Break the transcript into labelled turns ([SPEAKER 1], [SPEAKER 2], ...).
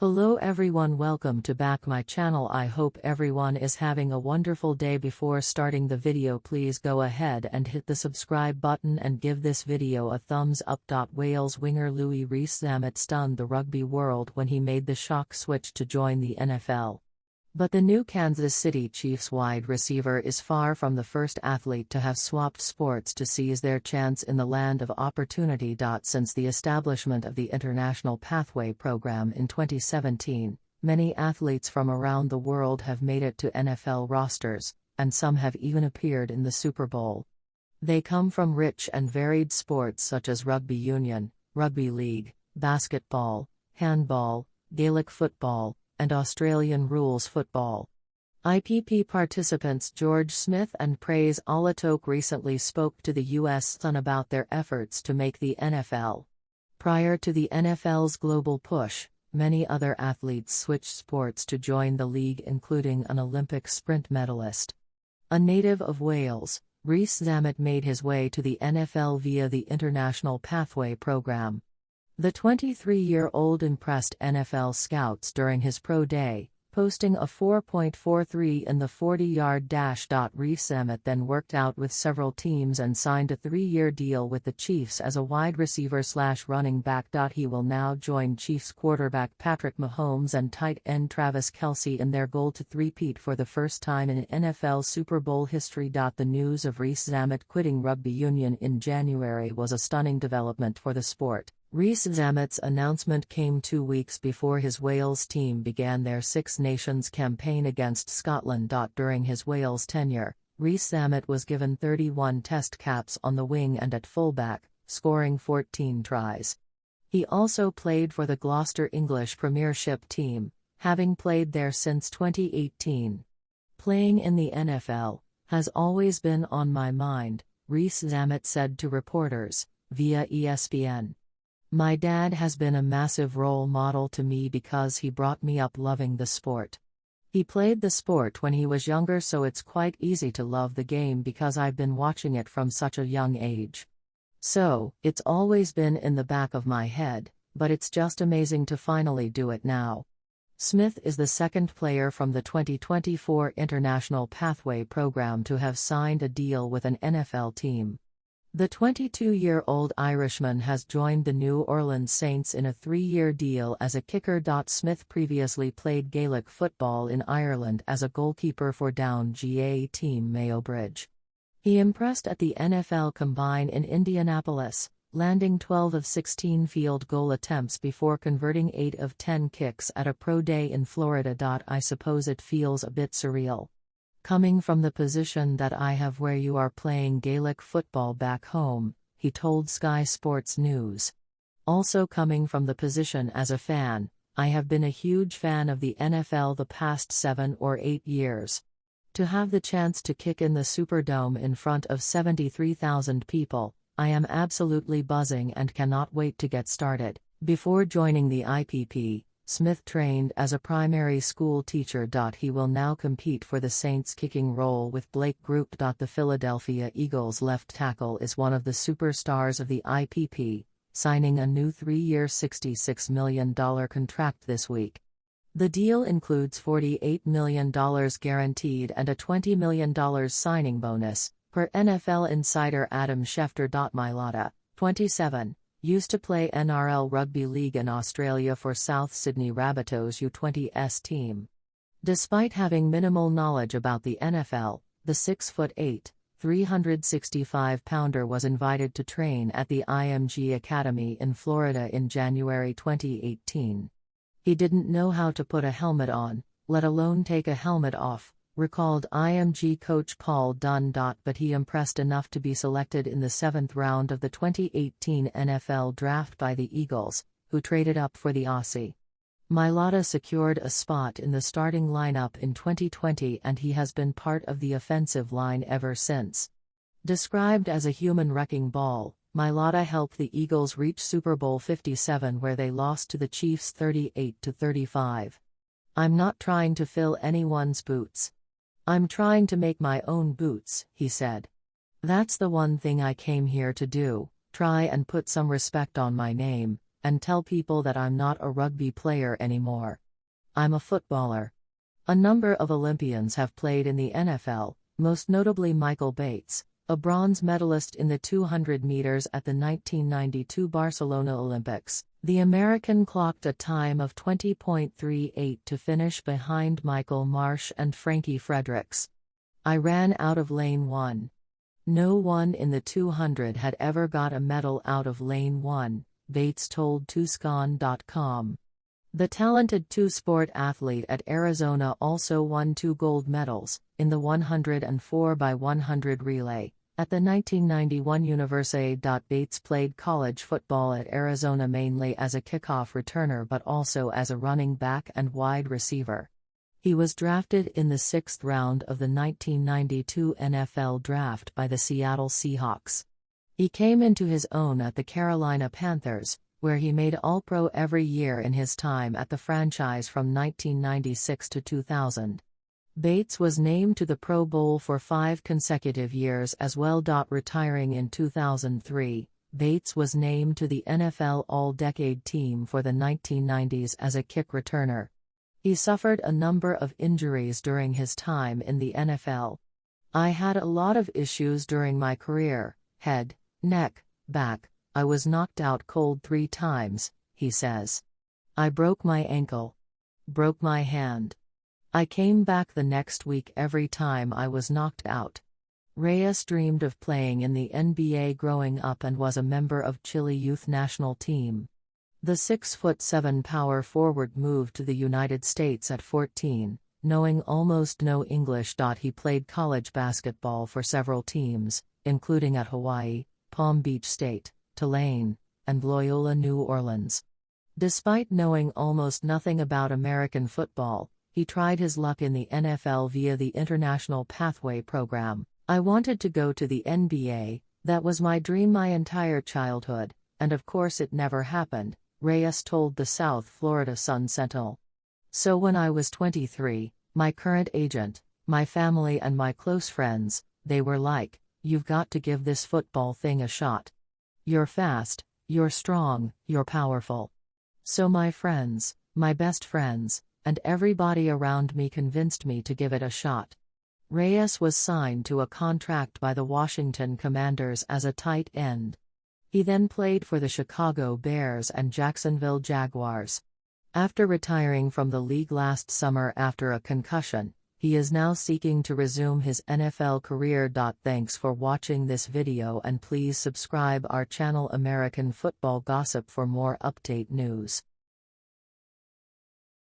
[SPEAKER 1] Hello everyone, welcome to back my channel. I hope everyone is having a wonderful day. Before starting the video, please go ahead and hit the subscribe button and give this video a thumbs up. Wales winger Louis Rees-Zammit stunned the rugby world when he made the shock switch to join the NFL. But the new Kansas City Chiefs wide receiver is far from the first athlete to have swapped sports to seize their chance in the land of opportunity. Since the establishment of the International Pathway Program in 2017, many athletes from around the world have made it to NFL rosters, and some have even appeared in the Super Bowl. They come from rich and varied sports such as rugby union, rugby league, basketball, handball, Gaelic football, and Australian rules football. IPP participants George Smith and Praise Alatok recently spoke to the U.S. Sun about their efforts to make the NFL. Prior to the NFL's global push, many other athletes switched sports to join the league, including an Olympic sprint medalist. A native of Wales, Rees-Zammit made his way to the NFL via the International Pathway Program. The 23-year-old impressed NFL scouts during his pro day, posting a 4.43 in the 40-yard dash. Rees-Zammit then worked out with several teams and signed a 3-year deal with the Chiefs as a wide receiver/running back. He will now join Chiefs quarterback Patrick Mahomes and tight end Travis Kelce in their goal to three-peat for the first time in NFL Super Bowl history. The news of Rees-Zammit quitting rugby union in January was a stunning development for the sport. Rees-Zammit's announcement came 2 weeks before his Wales team began their Six Nations campaign against Scotland. During his Wales tenure, Rees-Zammit was given 31 test caps on the wing and at fullback, scoring 14 tries. He also played for the Gloucester English Premiership team, having played there since 2018. "Playing in the NFL has always been on my mind," Rees-Zammit said to reporters, via ESPN. "My dad has been a massive role model to me because he brought me up loving the sport. He played the sport when he was younger, so it's quite easy to love the game because I've been watching it from such a young age. So, it's always been in the back of my head, but it's just amazing to finally do it now." Smith is the second player from the 2024 International Pathway Program to have signed a deal with an NFL team. The 22-year-old Irishman has joined the New Orleans Saints in a 3-year deal as a kicker. Smith previously played Gaelic football in Ireland as a goalkeeper for Down GA team Mayo Bridge. He impressed at the NFL Combine in Indianapolis, landing 12 of 16 field goal attempts before converting 8 of 10 kicks at a pro day in Florida. "I suppose it feels a bit surreal. Coming from the position that I have where you are playing Gaelic football back home," he told Sky Sports News. "Also coming from the position as a fan, I have been a huge fan of the NFL the past 7 or 8 years. To have the chance to kick in the Superdome in front of 73,000 people, I am absolutely buzzing and cannot wait to get started." Before joining the IPP, Smith trained as a primary school teacher. He will now compete for the Saints kicking role with Blake Group. The Philadelphia Eagles left tackle is one of the superstars of the IPP, signing a new 3-year $66 million contract this week. The deal includes $48 million guaranteed and a $20 million signing bonus, per NFL insider Adam Schefter. Mailata, 27. Used to play NRL Rugby League in Australia for South Sydney Rabbitohs U20s team. Despite having minimal knowledge about the NFL, the 6'8", 365-pounder was invited to train at the IMG Academy in Florida in January 2018. "He didn't know how to put a helmet on, let alone take a helmet off," recalled IMG coach Paul Dunn. But he impressed enough to be selected in the 7th round of the 2018 NFL Draft by the Eagles, who traded up for the Aussie. Mailata secured a spot in the starting lineup in 2020 and he has been part of the offensive line ever since. Described as a human wrecking ball, Mailata helped the Eagles reach Super Bowl 57 where they lost to the Chiefs 38-35. "I'm not trying to fill anyone's boots. I'm trying to make my own boots," he said. "That's the one thing I came here to do, try and put some respect on my name, and tell people that I'm not a rugby player anymore. I'm a footballer. A number of Olympians have played in the NFL, most notably Michael Bates, a bronze medalist in the 200 meters at the 1992 Barcelona Olympics. The American clocked a time of 20.38 to finish behind Michael Marsh and Frankie Fredericks. I ran out of lane 1. No one in the 200 had ever got a medal out of lane 1, Bates told Tucson.com. The talented two-sport athlete at Arizona also won 2 gold medals, in the 100 and 4x100 relay, at the 1991 Universiade. Bates played college football at Arizona mainly as a kickoff returner but also as a running back and wide receiver. He was drafted in the 6th round of the 1992 NFL Draft by the Seattle Seahawks. He came into his own at the Carolina Panthers, where he made All-Pro every year in his time at the franchise from 1996 to 2000. Bates was named to the Pro Bowl for 5 consecutive years as well. Retiring in 2003, Bates was named to the NFL All-Decade Team for the 1990s as a kick returner. He suffered a number of injuries during his time in the NFL. I had a lot of issues during my career: head, neck, back. I was knocked out cold 3 times, he says. I broke my ankle. Broke my hand. I came back the next week every time I was knocked out. Reyes dreamed of playing in the NBA growing up and was a member of Chile youth national team. The 6'7" power forward moved to the United States at 14, knowing almost no English. He played college basketball for several teams, including at Hawaii, Palm Beach State, Tulane, and Loyola New Orleans. Despite knowing almost nothing about American football, he tried his luck in the NFL via the International Pathway Program. I wanted to go to the NBA, that was my dream my entire childhood, and of course it never happened, Reyes told the South Florida Sun-Sentinel. So when I was 23, my current agent, my family and my close friends, they were like, "You've got to give this football thing a shot. You're fast, you're strong, you're powerful." So my friends, my best friends, and everybody around me convinced me to give it a shot. Reyes was signed to a contract by the Washington Commanders as a tight end. He then played for the Chicago Bears and Jacksonville Jaguars. After retiring from the league last summer after a concussion, he is now seeking to resume his NFL career. Thanks for watching this video and please subscribe our channel American Football Gossip for more update news.